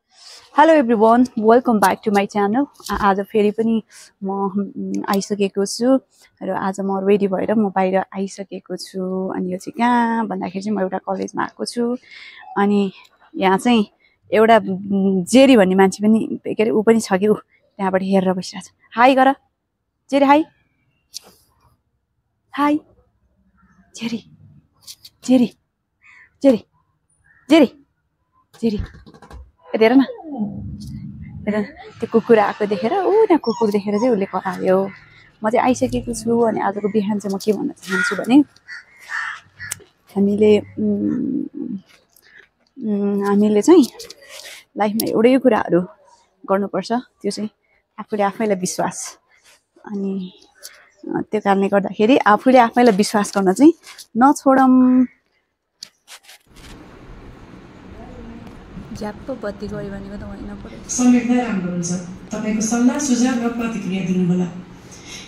Hello everyone, welcome back to my channel. आज फेरि पनि म आइसकेको छु र आज म रेडी भएर म बाहिर आइसकेको छु अनि यो चाहिँ कहाँ भन्दाखेरि चाहिँ म एउटा कलेजमा आएको छु अनि यहाँ चाहिँ एउटा जेरी भन्ने मान्छे पनि के अरे उ पनि छ कि उ त्यहाँबाट हेरेर बसिरहेछ। हाई गर जेरी, हाई हाई जेरी जेरी जेरी जेरी जेरी हेर न त्यो कुकुर आएको देखेर त्यहाँ कुकुर देखेर चाहिँ उसले करायो। म चाहिँ आइसकेको छु अनि आजको बिहान चाहिँ म के भन्न चाहन्छु भने हामीले चाहिँ लाइफमा एउटै कुराहरू गर्नुपर्छ, त्यो चाहिँ आफूले आफैलाई विश्वास। अनि त्यो कारणले गर्दाखेरि आफूले आफैलाई विश्वास गर्न चाहिँ नछोडौँ। ज्याप्प बत्ती गयो भनेको त होइन पर्यो। समेट्दा राम्रो हुन्छ। तपाईको सल्लाह सुझाव र प्रतिक्रिया दिनु होला।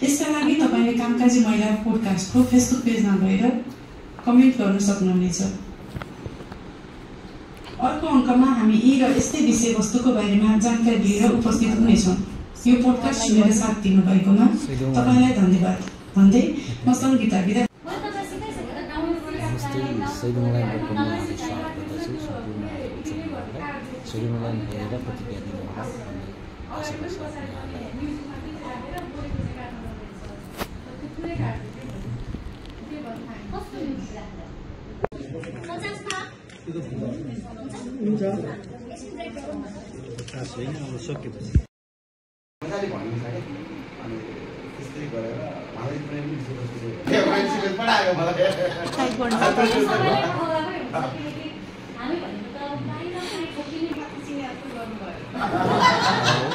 यसका लागि तपाईले कामकाजी महिला पोडकास्टको फेसबुक पेजमा गएर कमेन्ट गर्न सक्नुहुनेछ। अर्को अङ्कमा हामी यी र यस्तै विषयवस्तुको बारेमा जानकारी लिएर उपस्थित हुनेछौँ। यो पोडकास्ट सुनेर साथ दिनुभएकोमा तपाईलाई धन्यवाद भन्दै म सङ्गीता बिदा। Sedimulan heera प्रतिक्रिया दिनु होला भन्ने आशा गर्छु।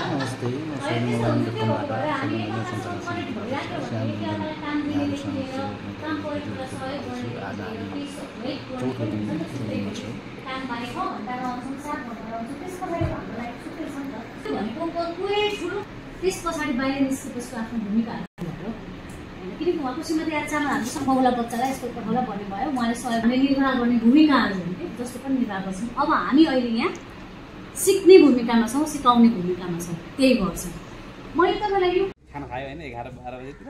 नमस्ते, म सोनिमोलान डटकमबाट सोनिमोलान सञ्चालन समितिबाट आज हामी चौथो दिनमा छौँ। त्यस पछाडि बाहिर निस्केपछि आफ्नो भूमिका किनकि उहाँको श्रीमती आचार्य हामीसँग बहुला बच्चालाई यस्तो पठाउला भन्ने भयो। उहाँले सहयोगले निर्वाह गर्ने भूमिकाहरू जस्तो पनि निर्वाह गर्छौँ। अब हामी अहिले यहाँ सिक्ने भूमिकामा छौँ, सिकाउने भूमिकामा छौँ, त्यही गर्छ। मैले तपाईँलाई यो खाना खायो होइन 11-12 बजेतिर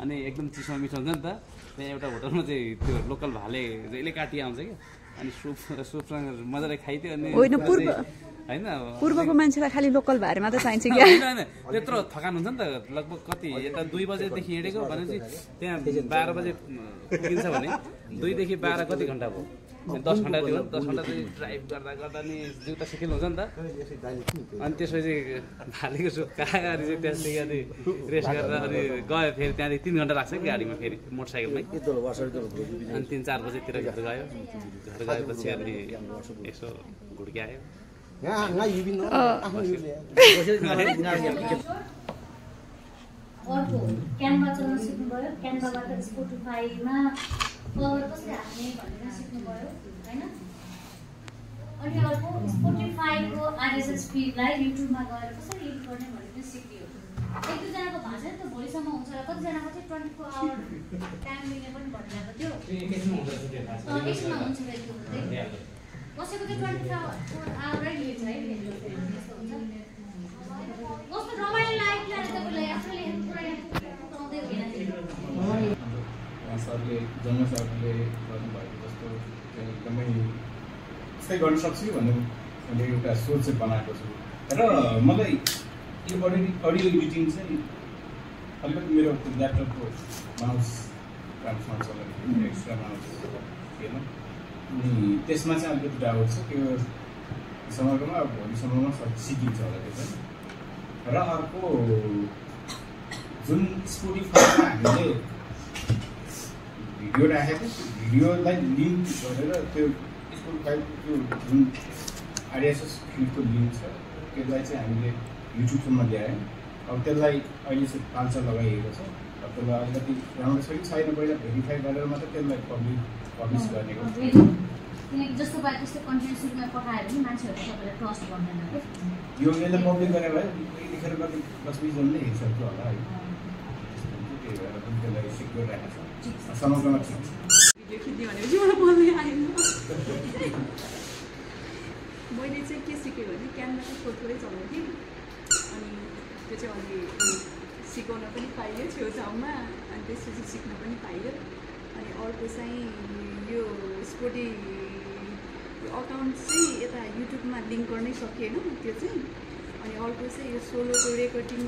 अनि एकदम चिसो मिठो हुन्छ नि त। त्यहाँ एउटा होटलमा चाहिँ त्यो लोकल भाले जहिले काटी आउँछ क्या अनि सुपसँग मजाले खाइदियो अनि होइन होइन पूर्वको मान्छेलाई खालि लोकल भारे मात्र चाहिन्छ कि होइन त्यत्रो थकान हुन्छ नि त। लगभग कति यता 2 बजेदेखि हिँडेको भनेपछि त्यहाँ 12 बजे पुगिन्छ भने 2 देखि 12 कति घन्टा भयो? 10 घन्टा थियो। 10 घन्टा चाहिँ ड्राइभ गर्दा गर्दा नि जिउ त सिकिल हुन्छ नि त। अनि त्यसपछि भालेको सुप कागारी चाहिँ त्यहाँदेखि अनि रेस्ट गरेर अनि गयो। फेरि त्यहाँदेखि 3 घन्टा लाग्छ कि गाडीमा फेरि मोटरसाइकलमै। अनि 3-4 बजेतिर घर गयो। घर गएपछि अनि यसो घुड्क्यायो। अर्को क्यानभा चलाउन सिक्नुभयो। क्यानभाबाट स्पोटिफाईमा कभर कसरी हाल्ने भनेर सिक्नुभयो होइन। अनि अर्को स्पोटिफाईको आरएसएस फिडलाई युट्युबमा गएर कसरी एडिट गर्ने भनेर पनि सिकियो। 1-2जनाको भएको छ नि त, भोलिसम्म हुन्छ र कतिजनाको चाहिँ 24 आवर टाइम लिने पनि भनिरहेको थियो। एकछिनमा हुन्छ रहेछ हुँदै कसैको चाहिँ 24 आवरै लिन्छ है। त्यस्तो हुन्छ कस्तो रमाइलो लाग्यो तपाईँलाई आफूले पुरा बताउँदै होइन। सरले जन्म सरले गर्नुभएको जस्तो एकदमै यस्तै गर्न सक्छु भन्ने मैले एउटा सोच चाहिँ बनाएको छु र मलाई यो अडियो एडिटिङ चाहिँ अलिकति मेरो ल्यापटपको माउस काममा चलाएको एक्स्ट्रा माउस थिएन अनि त्यसमा चाहिँ अलिकति डाउट छ। त्यो समयमा अब भोलिसम्ममा सिकिन्छ होला त्यो चाहिँ। र अर्को जुन स्पोटिफाईमा हामीले भिडियो राखेको भिडियोलाई लिङ्क गरेर त्यो स्पोटिफाईको जुन आरएसएस फिडको लिङ्क छ त्यसलाई चाहिँ हामीले युट्युबसम्म ल्यायौँ। अब त्यसलाई अहिले चाहिँ 5 साल लगाइएको छ। अब त्यसलाई अलिकति राम्रो छ कि छैन पहिला भेरिफाई गरेर मात्रै त्यसलाई पब्लिस गर्ने हो। किनकि जस्तो भयो त्यस्तो कन्टेन्ट सुरुमा पठायो भने मान्छेहरूले तपाईँलाई ट्रस्ट गर्दैन। यो यसले पब्लिक गरेर भयो लेखेर कति 10-20 जनले हेरिसक्यो होला है। त्यही भएर पनि त्यसलाई सिक्योर राखेको छ समग्रमा छ। मैले चाहिँ के सिकेँ भने क्यानभा चाहिँ थोरै चलाउँथेँ अनि त्यो चाहिँ अलि सिकाउन पनि पाइयो छेउछाउमा अनि त्यसपछि सिक्न पनि पाइयो अनि अर्को चाहिँ यो स्पोर्टी अकाउन्ट चाहिँ यता युट्युबमा लिङ्क गर्नै सकिएन त्यो चाहिँ अनि अर्को चाहिँ यो सोलोको रेकर्डिङ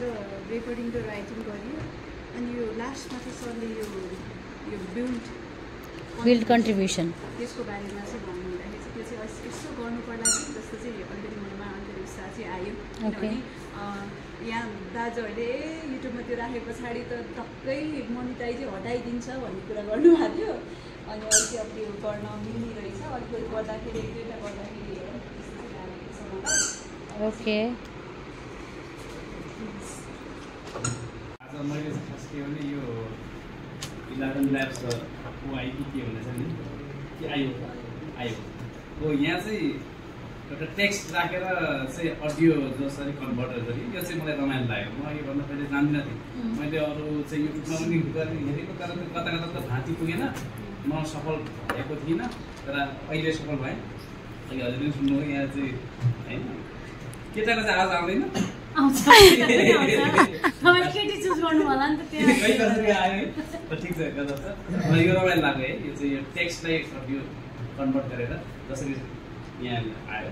र राइटिङ गरियो अनि यो लास्टमा चाहिँ सरले यो बिल्ड कन्ट्रिब्युसन त्यसको बारेमा चाहिँ भन्नुहुँदाखेरि चाहिँ त्यो चाहिँ यसो गर्नु पर्ला कि जस्तो चाहिँ अलिकति मनमा अलिकति उत्साह चाहिँ आयो किनभने यहाँ दाजुहरूले युट्युबमा त्यो राखे पछाडि त टक्कै मोनिटाइजै हटाइदिन्छ भन्ने कुरा गर्नुभएको थियो अनि अहिले चाहिँ अब त्यो गर्न मिल्ने रहेछ अलिकति गर्दाखेरि एक दुईवटा गर्दाखेरि ओके आज मैले खास के भने यो 11 ल्याब्स आयो कि के भनेछ नि के आयो हो यहाँ चाहिँ एउटा टेक्स्ट राखेर चाहिँ अडियो जसरी कन्भर्ट गरी यो चाहिँ मलाई रमाइलो लाग्यो म अघि भन्दा पहिले जान्दिनँ थिएँ मैले अरू चाहिँ युट्युबमा पनि हेरेको तर कता कता त भाँति पुगेन म सफल भएको थिइनँ तर अहिले सफल भएँ अहिले हजुरले सुन्नु यहाँ चाहिँ होइन केटाको चाहिँ आवाज आउँदैन ठिक छ गजब छ मलाई यो रमाइलो लाग्यो है यो चाहिँ यो टेक्स्टलाई अडियो कन्भर्ट गरेर जसरी यहाँ आयो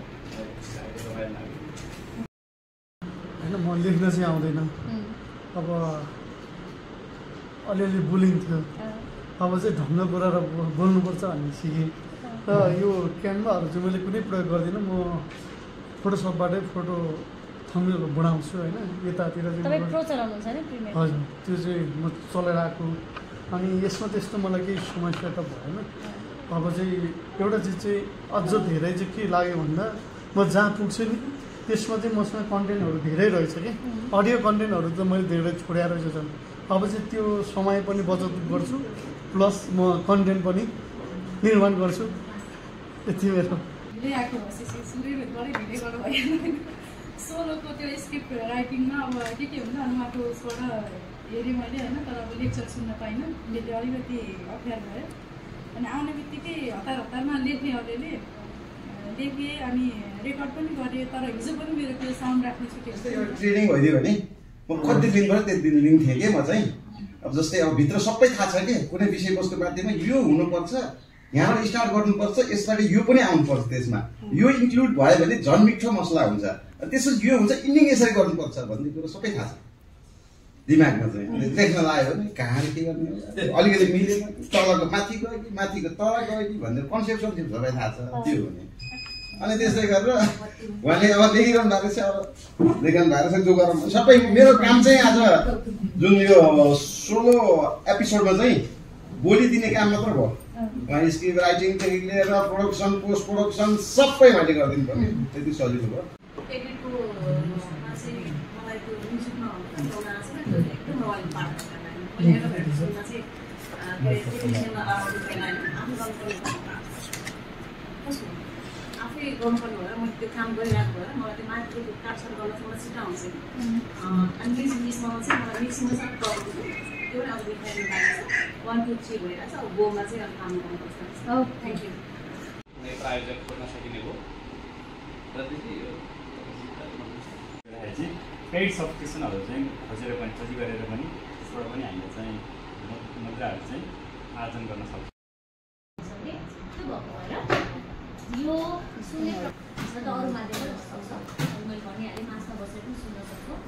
रमाइलो लाग्यो होइन म लेख्न चाहिँ आउँदैन अब अलिअलि बोलिन्थ्यो अब चाहिँ ढङ्ग कुरा र बोल्नुपर्छ भन्ने सिकेँ र यो क्यानभाहरू चाहिँ मैले कुनै प्रयोग गर्दिनँ म फोटोसपबाटै फोटो थम्बनेलहरू बनाउँछु होइन यतातिर चाहिँ हजुर त्यो चाहिँ म चलाएर आएको अनि यसमा त्यस्तो मलाई केही समस्या त भएन अब चाहिँ एउटा चिज चाहिँ अझ धेरै चाहिँ के लाग्यो भन्दा म जहाँ पुग्छु नि त्यसमा चाहिँ मसँग कन्टेन्टहरू धेरै रहेछ कि अडियो कन्टेन्टहरू त मैले धेरै छोडेर रहेछ झन् अब चाहिँ त्यो समय पनि बचत गर्छु प्लस म कन्टेन्ट पनि निर्माण गर्छु यति मेरो सोलोको त्यो स्क्रिप्ट राइटिङमा अब के हुन्छ अनि उहाँको उसबाट हेरेँ मैले होइन तर अब लेक्चर सुन्न पाइनँ त्यसले अलिकति अप्ठ्यारो भयो अनि आउने बित्तिकै हतारमा लेखेँ अलिअलि लेखेँ अनि रेकर्ड पनि गरेँ तर हिजो पनि मेरो त्यो साउन्ड राख्नु छुट्यो ट्रेनिङ भइदियो भने म कति दिनबाट त्यति दिन लिन्थेँ कि म चाहिँ अब जस्तै अब भित्र सबै थाहा छ कि कुनै विषयवस्तु बारेमा यो हुनुपर्छ यहाँबाट स्टार्ट गर्नुपर्छ यसबाट यो पनि आउनुपर्छ त्यसमा यो इन्क्लुड भयो भने झन् मिठो मसला हुन्छ त्यसपछि यो हुन्छ इन्डिङ यसरी गर्नुपर्छ भन्ने कुरो सबै थाहा छ दिमागमा चाहिँ लेख्न लाग्यो भने कहाँ के गर्ने अलिकति मिलेन तलको माथि गयो कि माथिको तल गयो कि भन्ने कन्सेप्ट सबै थाहा छ त्यो हो नि अनि त्यसले गरेर उहाँले अब लेखिरहनु भएको छ अब लेखिरहनु भएको छ जो गरौँ सबै मेरो काम चाहिँ आज जुन यो 16 एपिसोडमा चाहिँ बोलिदिने काम मात्र भयो उहाँ स्क्रिप्ट राइटिङदेखि लिएर प्रोडक्सन पोस्ट प्रोडक्सन सबै मैले गरिदिनु पर्ने त्यति सजिलो भयो आफै गर्नुपर्ने भएर मैले त्यो काम गरिरहेको भएर मलाई त्यो माथिको क्याप्चर गर्न मलाई छिटो आउँछ अनि मिक्सिङमा चाहिँ मलाई मिक्सिङमा चाहिँ प्रब्लम थियो त्यो अब देखाइदिनु भएको छ 1 2 3 भइरहेको छ अब गोमा चाहिँ अब काम गर्नुपर्छ थ्याङ्क यू प्रायोजक खोज्न सकिने हो र चाहिँ पेड सब्सक्रिप्सनहरू चाहिँ खोजेर पनि खोजी गरेर पनि त्यसबाट पनि हामीले चाहिँ मुद्राहरू चाहिँ आर्जन गर्न सक्छौँ यो सुन्ने अरू माध्यमबाट सक्छ मैले भनिहालेँ मासमा बसेर पनि सुन्न सक्छौँ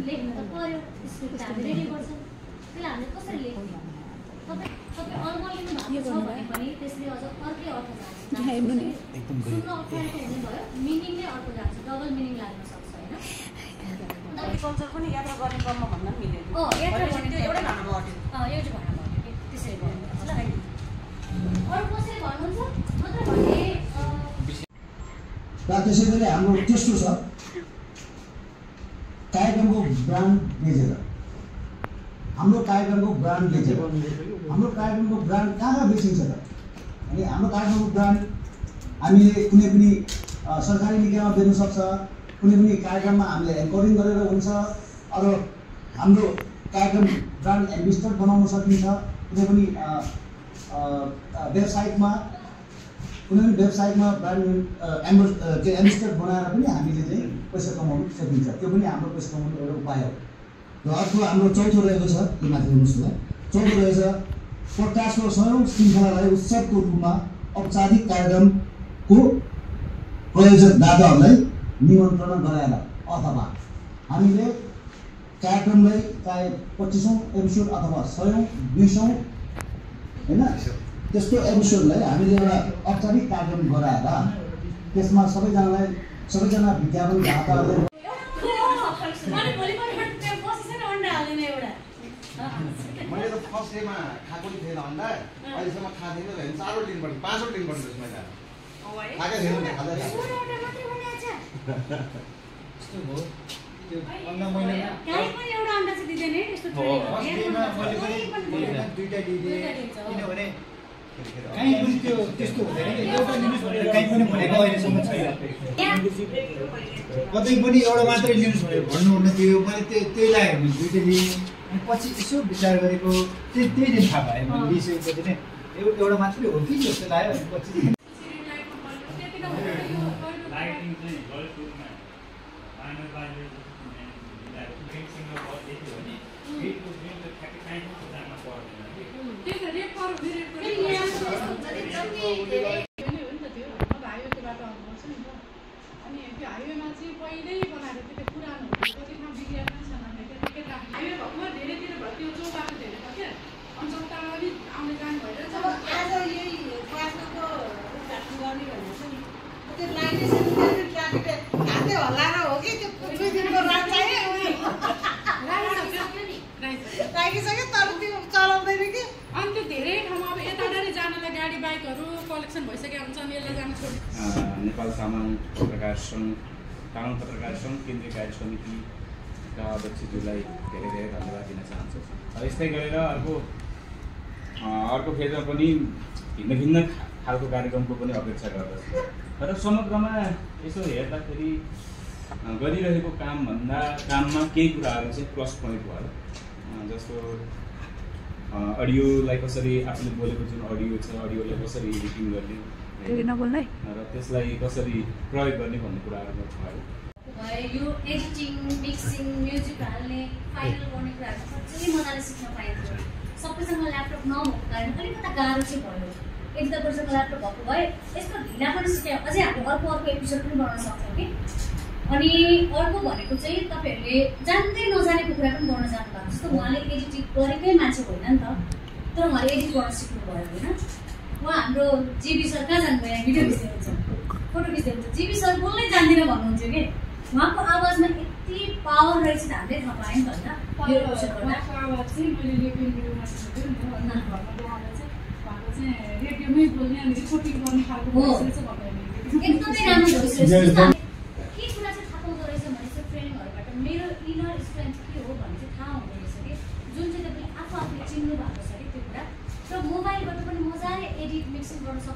लेख्नु त पऱ्यो स्क्रिप्ट हामीले रेडी गर्छ त्यसलाई हामीले कसरी लेख्ने तपाईँ अल्मा लेख्नु भएको छ भने पनि त्यसले अझ अर्कै अर्थ जान्छ सुन्न अप्ठ्यारो हुने भयो मिनिङ नै अर्को जान्छ डबल मिनिङ लाग्न सक्छ होइन कल्चर पनि यात्रा गर्ने क्रममा भन्दा पनि मिलेन यात्रा त्यो एउटै भाँडामा अट्यो एउटै भाँडामा अट्यो त्यसरी गर्नुपर्छ ल अरू कसरी भन्नुहुन्छ मात्र भने र त्यसै गरी हाम्रो त्यस्तो छ कार्यक्रमको ब्रान्ड बेचेर हाम्रो कार्यक्रमको ब्रान्ड बेचेर हाम्रो कार्यक्रमको ब्रान्ड कहाँ बेचिन्छ त अनि हाम्रो कार्यक्रमको ब्रान्ड हामीले कुनै पनि सरकारी निकायमा बेच्न सक्छ कुनै पनि कार्यक्रममा हामीले एन्करिङ गरेर हुन्छ अरू हाम्रो कार्यक्रम ब्रान्ड एम्बेसडर बनाउन सकिन्छ कुनै पनि वेबसाइटमा कुनै पनि वेबसाइटमा ब्रान्ड एम्बेसडर बनाएर पनि हामीले चाहिँ पैसा कमाउन सकिन्छ। त्यो पनि हाम्रो पैसा कमाउने एउटा उपाय हो। र अर्को हाम्रो चौथो रहेको छ, त्यो माथि हेर्नुहोस् न, चौथो रहेछ प्रकाशको सयौँ श्रृङ्खलालाई उत्सवको रूपमा औपचारिक कार्यक्रमको प्रयोजकदाताहरूलाई निमन्त्रणा गराएर अथवा हामीले कार्यक्रमलाई चाहे 25औं एपिसोड अथवा 100औं 200औं हैन त्यस्तो एपिसोडलाई हामीले एउटा औपचारिक कार्यक्रम गराएर त्यसमा सबैजना विज्ञापनदाताहरूले मैले त फर्स्ट डेमा खाएको थिएन अन्डा, अहिलेसम्म खाँदैन भने 4 दिन पर्छ 5 दिन पर्छ त्यसमा त खाएकै छैन नि खाँदै यस्तो हो त्यो अन्डा मैले काई पनि एउटा अन्डा चाहिँ दिदैन है यस्तो मैले दुईटा दिए किनभने काई पनि त्यो त्यस्तो हुँदैन एउटा न्यूज भनेर काई पनि भनेको अहिलेसम्म छैन कतै पनि एउटा मात्रै न्यूज भनेर भन्नुहुन्न थियो मैले त्यही लाग्यो भने दुईटा दिए अनि पछि यसो विचार गरेको त्यही दिन थाहा भयो मैले लिइसकेपछि नै एउटा मात्रै हो कि जस्तो लाग्यो अनि पछि लाइटिङ चाहिँ गल्टुरमा मानव बाजे ड्रिङ्कसँग बहुत देखियो भने ड्रिङ्कको ड्रिङ्क त ठ्याक्कै काहीँ पनि जान पर्दैन कि त्यही त रेप पर हाइवेको बाटो आउनुपर्छ नि त। अनि त्यो हाइवेमा चाहिँ पहिल्यै बनाएको त्यो पुरानो कति ठाउँ बिग्रिएको पनि छ टिकट राख्ने हाइवे भएको धेरैतिर भयो त्यो चौबाटो धेरै भयो क्या। अनि चौतामा पनि आउने जाने भइरहेछ। आज यही क्लासको उद्घाटन गर्ने भनेको छ नि त्यो लाइनै ट्राफिक हातै हल्लाएर हो कि त्यो 2 दिनको रात चाहियो राखिसक्यो तर त्यो चलाउँदैन कि। अनि त्यो धेरै ठाउँमा अब यताउता जानलाई गाडी बाइकहरू कलेक्सन भइसकेको हुन्छ अनि यसलाई जान छोड्छ। नेपाल तामाङ पत्रकार सङ्घ तामाङ पत्रकार सङ्घ केन्द्रीय कार्य समितिका अध्यक्षज्यूलाई धेरै धेरै धन्यवाद दिन चाहन्छु। यस्तै गरेर अर्को फेजमा पनि भिन्न भिन्न खालको कार्यक्रमको पनि अपेक्षा गर्दछु र समग्रमा यसो हेर्दाखेरि गरिरहेको काममा केही कुराहरू चाहिँ प्लस पोइन्ट भयो। जस्तो अडियोलाई कसरी आफूले बोलेको जुन अडियो छ अडियोलाई कसरी एडिटिङ गर्ने र त्यसलाई कसरी प्रयोग गर्ने भन्ने कुराहरू भयो। यो एडिटिङ मिक्सिङ म्युजिक हाल्ने फाइनल गर्ने कुराहरू सबै मजाले सिक्न पाइन्छ। सबैसँग ल्यापटप नभएको कारण अलिकति गाह्रो चाहिँ भयो। एक दुई वर्षको ल्यापटप भएको भए यस्तो ढिला पनि सिक्यो अझै हामीले अर्को एपिसोड पनि बनाउन सक्छौँ कि। अनि अर्को भनेको चाहिँ तपाईँहरूले जान्दै नजानेको कुरा पनि गर्न जानुभएको जस्तो उहाँले एडिटिङ गरेकै मान्छे होइन नि त, तर उहाँले एडिट गर्न सिक्नुभयो होइन। उहाँ हाम्रो जीबी सर कहाँ जानुभयो, यहाँ भिडियो खिच्दै हुन्छ फोटो खिच्दै हुन्छ। जीबी सर बोल्नै जान्दिनँ भन्नुहुन्थ्यो कि उहाँको आवाजमा यति पावर रहेछ हामीले थाहा पायौँ नि त होइन। आवाज चाहिँ मैले रेडियो भिडियोमा सुनेको नि घरमा उहाँलाई चाहिँ उहाँको चाहिँ रेडियोमै बोल्ने अनि रिपोर्टिङ गर्ने खालको भोइस रहेछ भन्दाखेरि एकदमै राम्रो भोइस रहेछ। के कुरा चाहिँ थाहा पाउँदो रहेछ भने चाहिँ ट्रेनिङहरूबाट मेरो इनर स्ट्रेन्थ के हो भन्ने चाहिँ थाहा हुँदो रहेछ कि जुन चाहिँ तपाईँले आफूले चिन्नु भएको छ कि त्यो कुरा। र मोबाइलबाट पनि मजाले एडिट मिक्सिङ गर्न सक्छ।